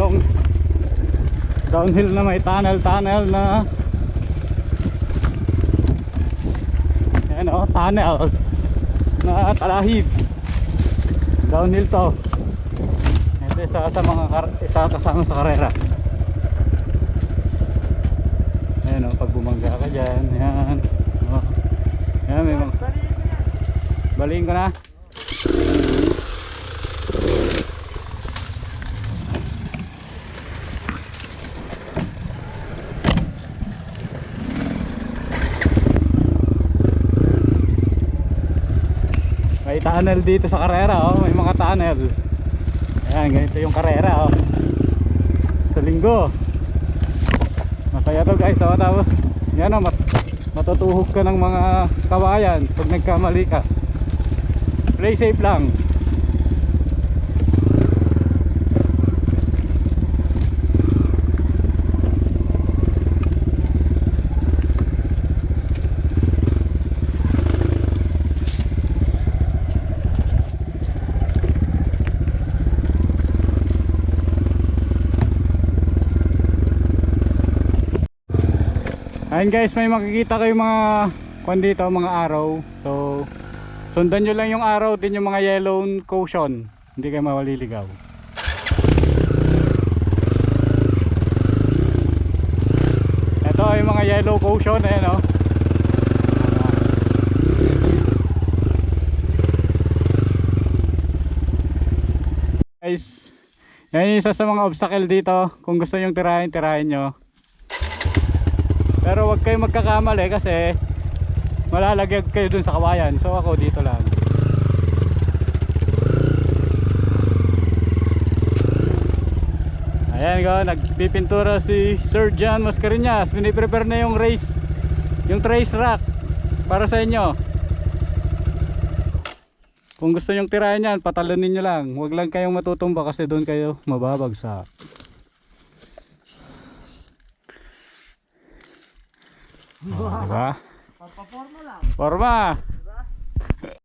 yung downhill na may tunnel na ayan o, tunnel na talahib. Downhill to. Ito isa kasama sa karera. Ayan o, pag bumangga ka dyan, ayan o. Ayan, may mga baliin ko na. May tunnel dito sa karera oh, may mga tunnel. Ayan, ganito yung karera oh. Sa linggo. Masaya to guys oh, tapos yan oh, matutuhog ka ng mga kawayan pag nagkamali ka. Play safe lang. Ayun guys, may makikita kayo mga kung dito, mga araw. So sundan nyo lang yung araw din yung mga yellow caution. Hindi kayo mawaliligaw. Ito yung mga yellow caution. Ayan o. Guys, yan yung isa sa mga obstacle dito. Kung gusto nyong tirahin nyo. Pero wag kayo magkakamali kasi malalagyan kayo dun sa kawayan. So ako dito lang. Ayan ko, nagpipintura si Sir John Mascareñas. Piniprepare na yung race, yung trace rack para sa inyo. Kung gusto nyong tirahin yan, patalunin nyo lang. Huwag lang kayong matutumba kasi doon kayo mababagsak. Oh, diba? Forma lang. Forma.